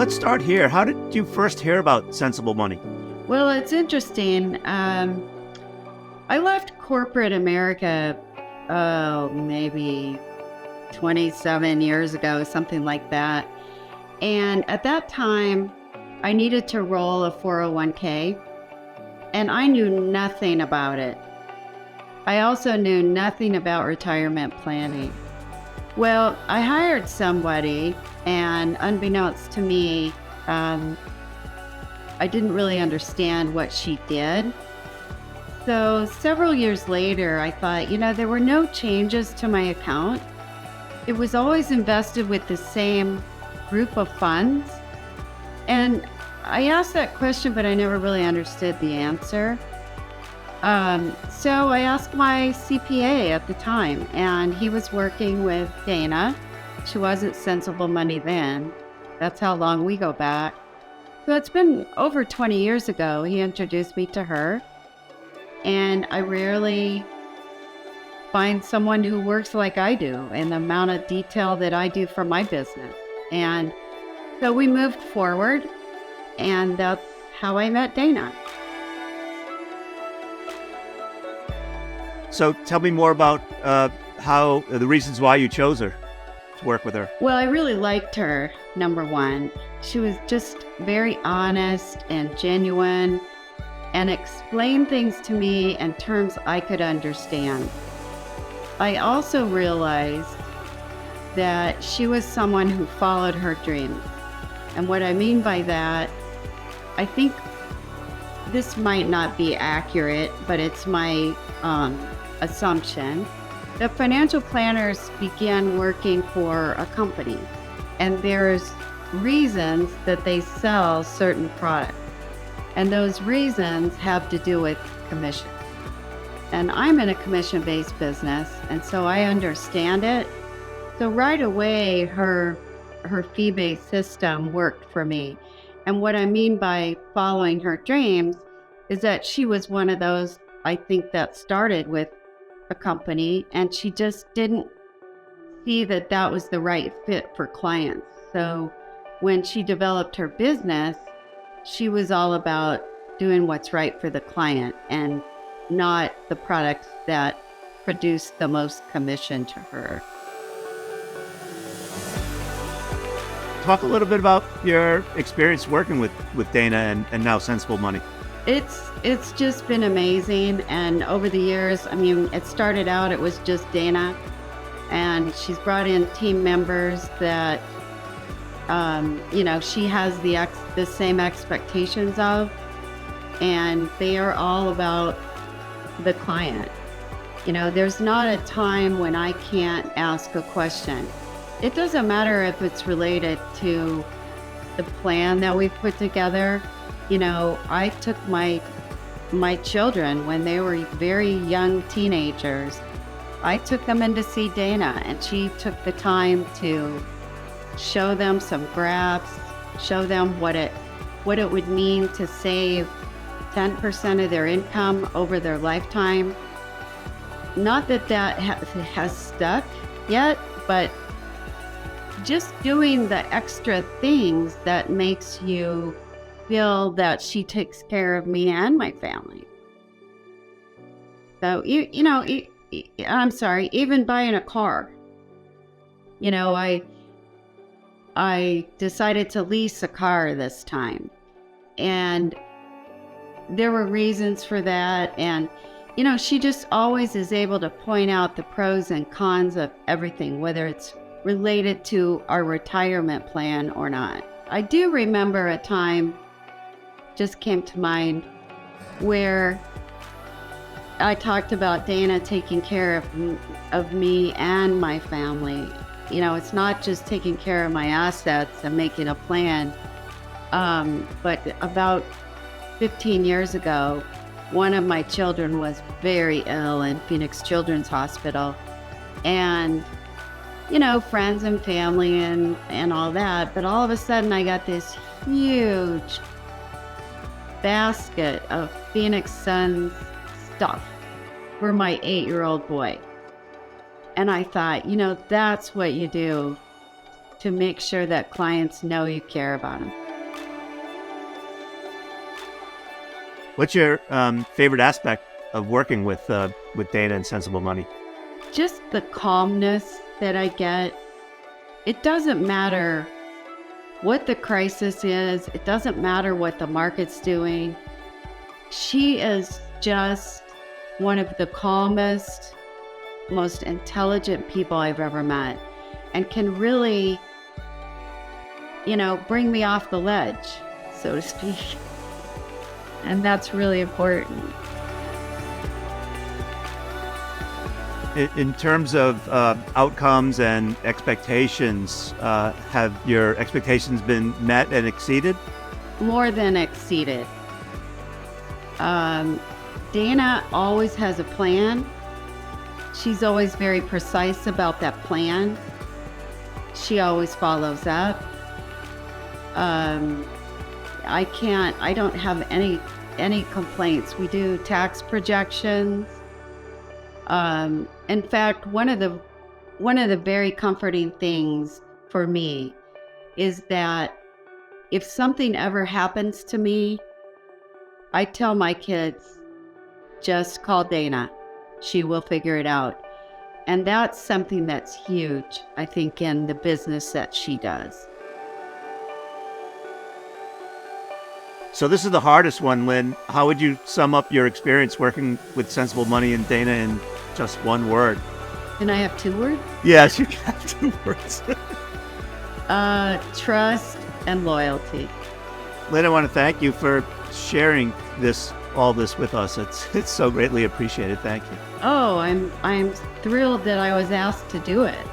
let's start here. How did you first hear about Sensible Money? Well, it's interesting. I left corporate America, maybe 27 years ago, something like that. And at that time, I needed to roll a 401k, and I knew nothing about it. I also knew nothing about retirement planning. Well, I hired somebody, and unbeknownst to me, I didn't really understand what she did. So several years later, I thought, there were no changes to my account. It was always invested with the same group of funds. And I asked that question, but I never really understood the answer. So I asked my CPA at the time, and he was working with Dana. She wasn't Sensible Money then. That's how long we go back. So it's been over 20 years ago. He introduced me to her, and I rarely find someone who works like I do in the amount of detail that I do for my business. And so we moved forward, and that's how I met Dana. So tell me more about how the reasons why you chose her to work with her. Well, I really liked her, number one. She was just very honest and genuine and explained things to me in terms I could understand. I also realized that she was someone who followed her dreams. And what I mean by that, I think this might not be accurate, but it's my assumption that financial planners begin working for a company, and there's reasons that they sell certain products, and those reasons have to do with commission. And I'm in a commission-based business, and so I understand it. So right away, her fee-based system worked for me. And what I mean by following her dreams is that she was one of those, I think, that started with a company, and she just didn't see that that was the right fit for clients. So when she developed her business, she was all about doing what's right for the client and not the products that produce the most commission to her. Talk a little bit about your experience working with Dana and now Sensible Money. It's just been amazing. And over the years, it started out, it was just Dana, and she's brought in team members that, she has the same expectations of, and they are all about the client. There's not a time when I can't ask a question. It doesn't matter if it's related to the plan that we've put together. I took my children when they were very young teenagers. I took them in to see Dana, and she took the time to show them some graphs, show them what it would mean to save 10% of their income over their lifetime. Not that has stuck yet, but just doing the extra things that makes you feel that she takes care of me and my family. So, I'm sorry, even buying a car. I decided to lease a car this time, and there were reasons for that. And, she just always is able to point out the pros and cons of everything, whether it's related to our retirement plan or not. I do remember a time, just came to mind, where I talked about Dana taking care of me and my family. It's not just taking care of my assets and making a plan. But about 15 years ago, one of my children was very ill in Phoenix Children's Hospital. And, friends and family and all that. But all of a sudden I got this huge basket of Phoenix Suns stuff for my 8-year-old boy. And I thought, that's what you do to make sure that clients know you care about them. What's your favorite aspect of working with Dana and Sensible Money? Just the calmness that I get. It doesn't matter what the crisis is. It doesn't matter what the market's doing. She is just one of the calmest, most intelligent people I've ever met, and can really, bring me off the ledge, so to speak. And that's really important. In terms of outcomes and expectations, have your expectations been met and exceeded? More than exceeded. Dana always has a plan. She's always very precise about that plan. She always follows up. I don't have any complaints. We do tax projections. In fact, one of the very comforting things for me is that if something ever happens to me, I tell my kids, just call Dana. She will figure it out. And that's something that's huge, I think, in the business that she does. So this is the hardest one, Lynn. How would you sum up your experience working with Sensible Money and Dana in just one word? Can I have 2 words? Yes, you can have 2 words. Trust and loyalty. Lynn, I want to thank you for sharing all this with us. It's so greatly appreciated. Thank you. Oh, I'm thrilled that I was asked to do it.